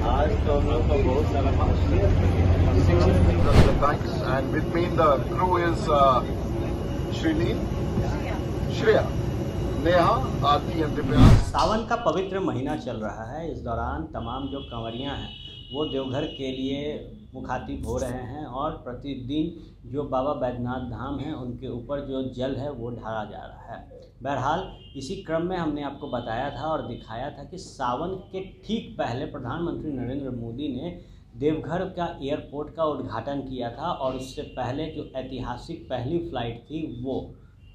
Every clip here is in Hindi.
आज तो हम लोग को बहुत सारा Thanks. And with me in the crew is Shrilin, Shreya, Neha, Aarti and Divya. Sawan का पवित्र महीना चल रहा है। इस दौरान तमाम जो कंवरियां हैं वो देवघर के लिए मुखातिब हो रहे हैं और प्रतिदिन जो बाबा बैद्यनाथ धाम हैं उनके ऊपर जो जल है वो ढाला जा रहा है। बहरहाल इसी क्रम में हमने आपको बताया था और दिखाया था कि सावन के ठीक पहले प्रधानमंत्री नरेंद्र मोदी ने देवघर का एयरपोर्ट का उद्घाटन किया था और उससे पहले जो ऐतिहासिक पहली फ़्लाइट थी वो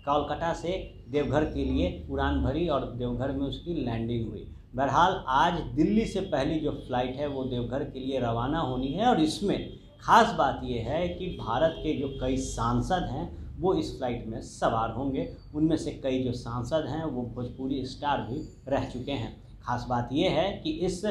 कोलकाता से देवघर के लिए उड़ान भरी और देवघर में उसकी लैंडिंग हुई। बहरहाल आज दिल्ली से पहली जो फ़्लाइट है वो देवघर के लिए रवाना होनी है और इसमें ख़ास बात यह है कि भारत के जो कई सांसद हैं वो इस फ्लाइट में सवार होंगे। उनमें से कई जो सांसद हैं वो भोजपुरी स्टार भी रह चुके हैं। ख़ास बात यह है कि इस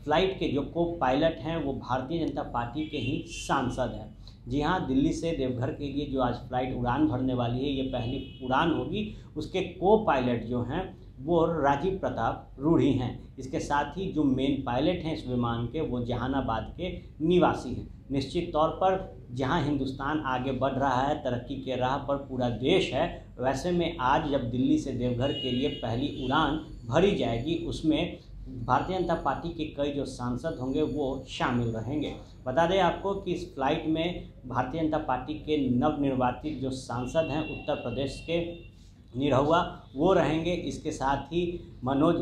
फ्लाइट के जो को पायलट हैं वो भारतीय जनता पार्टी के ही सांसद हैं। जी हाँ, दिल्ली से देवघर के लिए जो आज फ्लाइट उड़ान भरने वाली है, ये पहली उड़ान होगी। उसके को पायलट जो हैं वो राजीव प्रताप रूढ़ी हैं। इसके साथ ही जो मेन पायलट हैं इस विमान के वो जहानाबाद के निवासी हैं। निश्चित तौर पर जहां हिंदुस्तान आगे बढ़ रहा है, तरक्की के राह पर पूरा देश है, वैसे में आज जब दिल्ली से देवघर के लिए पहली उड़ान भरी जाएगी उसमें भारतीय जनता पार्टी के कई जो सांसद होंगे वो शामिल रहेंगे। बता दें आपको कि इस फ्लाइट में भारतीय जनता पार्टी के नवनिर्वाचित जो सांसद हैं उत्तर प्रदेश के निरहुआ वो रहेंगे। इसके साथ ही मनोज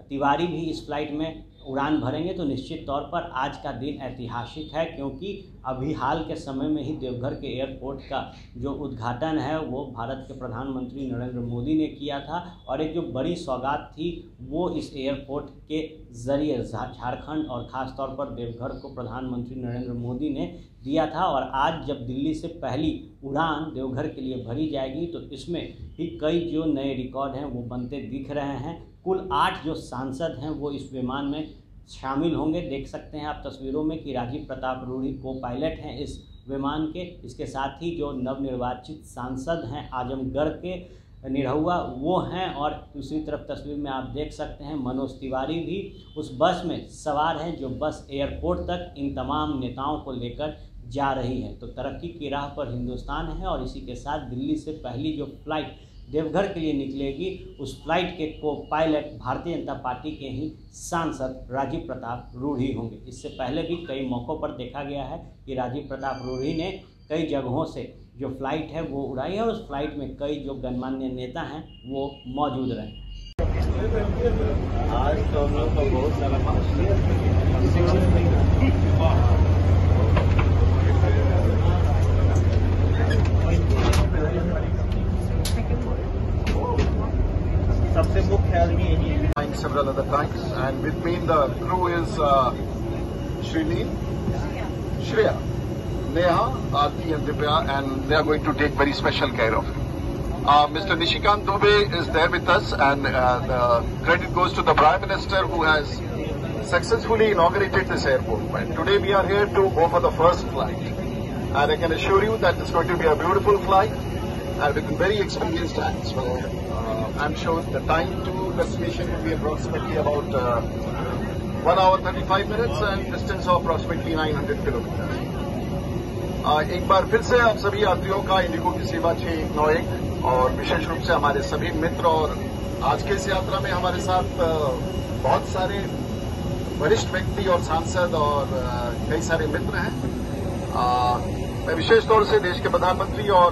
तिवारी भी इस फ्लाइट में उड़ान भरेंगे। तो निश्चित तौर पर आज का दिन ऐतिहासिक है क्योंकि अभी हाल के समय में ही देवघर के एयरपोर्ट का जो उद्घाटन है वो भारत के प्रधानमंत्री नरेंद्र मोदी ने किया था और एक जो बड़ी सौगात थी वो इस एयरपोर्ट के ज़रिए झारखंड और ख़ास तौर पर देवघर को प्रधानमंत्री नरेंद्र मोदी ने दिया था। और आज जब दिल्ली से पहली उड़ान देवघर के लिए भरी जाएगी तो इसमें भी कई जो नए रिकॉर्ड हैं वो बनते दिख रहे हैं। कुल 8 जो सांसद हैं वो इस विमान में शामिल होंगे। देख सकते हैं आप तस्वीरों में कि राजीव प्रताप रूढ़ी को पायलट हैं इस विमान के। इसके साथ ही जो नवनिर्वाचित सांसद हैं आजमगढ़ के निरहुआ वो हैं और दूसरी तरफ तस्वीर में आप देख सकते हैं मनोज तिवारी भी उस बस में सवार हैं जो बस एयरपोर्ट तक इन तमाम नेताओं को लेकर जा रही है। तो तरक्की की राह पर हिंदुस्तान है और इसी के साथ दिल्ली से पहली जो फ्लाइट देवघर के लिए निकलेगी उस फ्लाइट के को पायलट भारतीय जनता पार्टी के ही सांसद राजीव प्रताप रूढ़ी होंगे। इससे पहले भी कई मौक़ों पर देखा गया है कि राजीव प्रताप रूढ़ी ने कई जगहों से जो फ्लाइट है वो उड़ाई है और उस फ्लाइट में कई जो गणमान्य नेता हैं वो मौजूद रहे हैं। आज तो हम लोग को बहुत सारा सबसे मुख्य आदमी यही है। Several other thanks. And with me in the crew is Shrilin, Shreya, Neha, Aarti and Divya, and they are going to take very special care of it. Mr. Nishikant Dubey is there with us, and the credit goes to the Prime Minister who has successfully inaugurated this airport. And today we are here to go for the first flight. And I can assure you that it's going to be a beautiful flight and with very experienced hands. So I'm sure the time to destination will be approximately about 1 hour 35 minutes and distance of approximately 900 kilometers. एक बार फिर से आप सभी यात्रियों का इंडिगो की सेवा 6191 और विशेष रूप से हमारे सभी मित्र और आज के इस यात्रा में हमारे साथ बहुत सारे वरिष्ठ व्यक्ति और सांसद और कई सारे मित्र हैं। मैं विशेष तौर से देश के प्रधानमंत्री और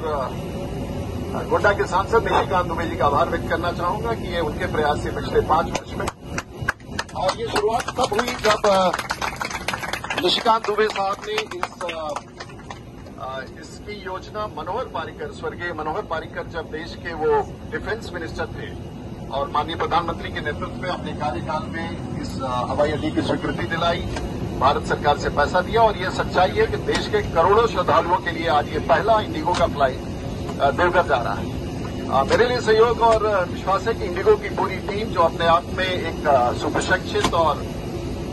गोड्डा के सांसद निशिकांत दुबे जी का आभार व्यक्त करना चाहूंगा कि ये उनके प्रयास से पिछले 5 वर्ष में और ये शुरुआत तब हुई जब निशिकांत दुबे साहब ने इसकी योजना मनोहर पारिकर, स्वर्गीय मनोहर पारिकर जब देश के वो डिफेंस मिनिस्टर थे और माननीय प्रधानमंत्री के नेतृत्व में अपने कार्यकाल में इस हवाई अड्डे की स्वीकृति दिलाई, भारत सरकार से पैसा दिया और ये सच्चाई है कि देश के करोड़ों श्रद्धालुओं के लिए आज ये पहला इंडिगो का फ्लाइट देवघर जा रहा है। मेरे लिए सहयोग और विश्वास है कि इंडिगो की पूरी टीम जो अपने आप में एक सुप्रशिक्षित और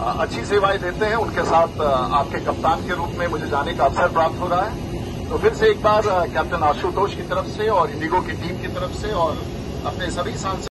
अच्छी सेवाएं देते हैं, उनके साथ आपके कप्तान के रूप में मुझे जाने का अवसर प्राप्त हो रहा है। तो फिर से एक बार कैप्टन आशुतोष की तरफ से और इंडिगो की टीम की तरफ से और अपने सभी सांसद